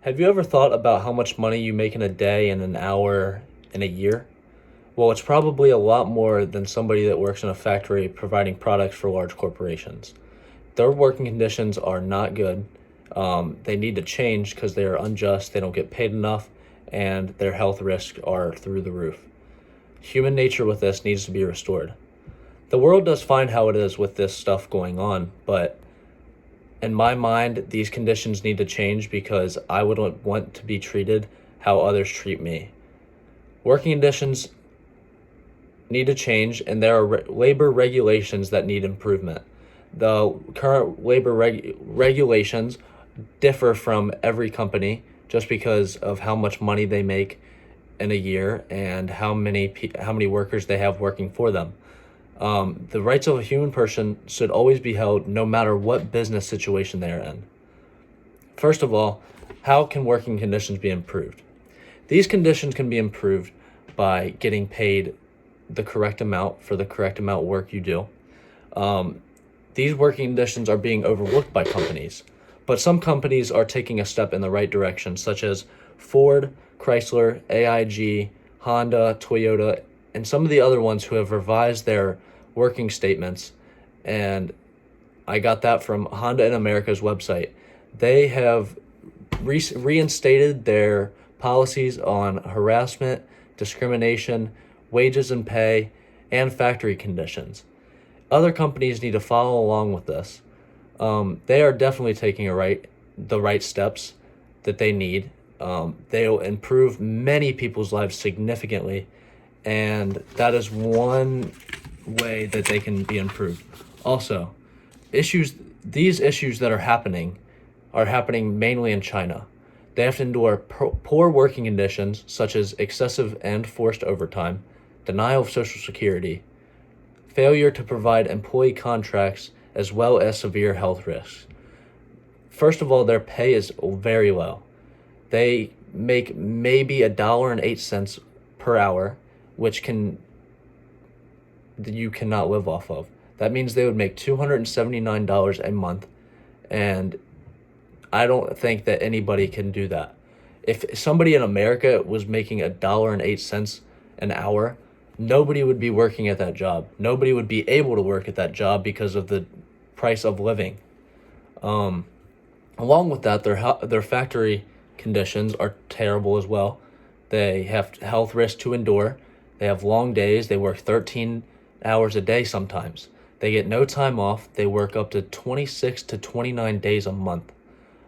Have you ever thought about how much money you make in a day, in an hour, in a year? Well, it's probably a lot more than somebody that works in a factory providing products for large corporations. Their working conditions are not good. They need to change because they are unjust, they don't get paid enough, and their health risks are through the roof. Human nature with this needs to be restored. The world does fine how it is with this stuff going on, but in my mind, these conditions need to change because I wouldn't want to be treated how others treat me. Working conditions need to change, and there are labor regulations that need improvement. The current labor regulations differ from every company just because of how much money they make in a year and how many workers they have working for them. The rights of a human person should always be held no matter what business situation they are in. First of all, how can working conditions be improved? These conditions can be improved by getting paid the correct amount for the correct amount of work you do. These working conditions are being overlooked by companies, but some companies are taking a step in the right direction, such as Ford, Chrysler, AIG, Honda, Toyota, and some of the other ones who have revised their working statements. And I got that from Honda in America's website. They have reinstated their policies on harassment, discrimination, wages and pay, and factory conditions. Other companies need to follow along with this. They are definitely taking the right steps that they need. They will improve many people's lives significantly, and that is one way that they can be improved. Also, these issues that are happening mainly in China. They have to endure poor working conditions such as excessive and forced overtime, denial of Social Security, failure to provide employee contracts, as well as severe health risks. First of all, their pay is very low. They make maybe $1.08 per hour, which you cannot live off of. That means they would make $279 a month, and I don't think that anybody can do that. If somebody in America was making $1.08 an hour, nobody would be working at that job. Nobody would be able to work at that job because of the price of living. Along with that, their factory conditions are terrible as well. They have health risks to endure. They have long days. They work 13 hours a day sometimes. They get no time off. They work up to 26 to 29 days a month.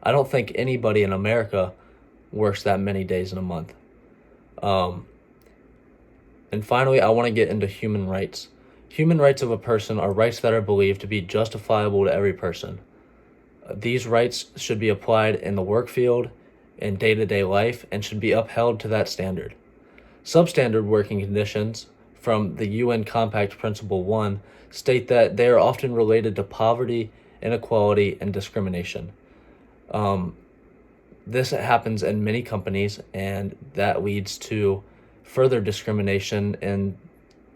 I don't think anybody in America works that many days in a month. And finally, I want to get into human rights. Human rights of a person are rights that are believed to be justifiable to every person. These rights should be applied in the work field, in day-to-day life, and should be upheld to that standard. Substandard working conditions from the UN Compact Principle 1 state that they are often related to poverty, inequality, and discrimination. This happens in many companies, and that leads to further discrimination in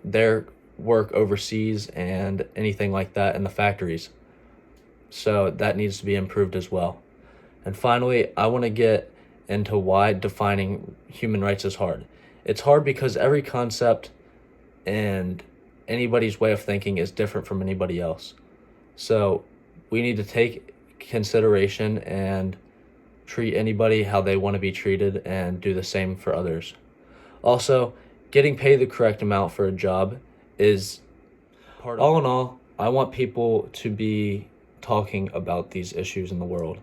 their work overseas and anything like that in the factories. So that needs to be improved as well. And finally, I want to get into why defining human rights is hard. It's hard because every concept and anybody's way of thinking is different from anybody else. So we need to take consideration and treat anybody how they want to be treated and do the same for others. Also, getting paid the correct amount for a job is part of it. All in all, I want people to be talking about these issues in the world.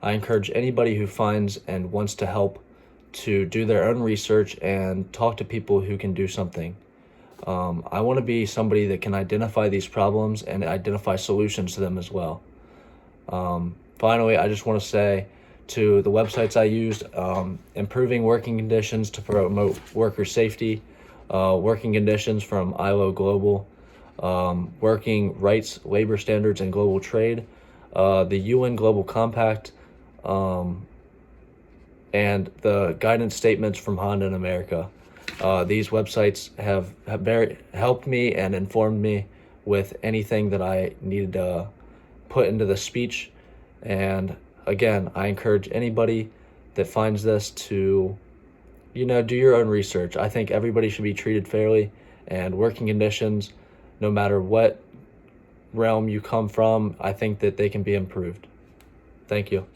I encourage anybody who finds and wants to help to do their own research and talk to people who can do something. I want to be somebody that can identify these problems and identify solutions to them as well. Finally, I just want to say to the websites I used, improving working conditions to promote worker safety, working conditions from ILO Global, working rights, labor standards, and global trade, the UN Global Compact, and the guidance statements from Honda in America. These websites have very helped me and informed me with anything that I needed to put into the speech. And again, I encourage anybody that finds this to, do your own research. I think everybody should be treated fairly, and working conditions, no matter what realm you come from, I think that they can be improved. Thank you.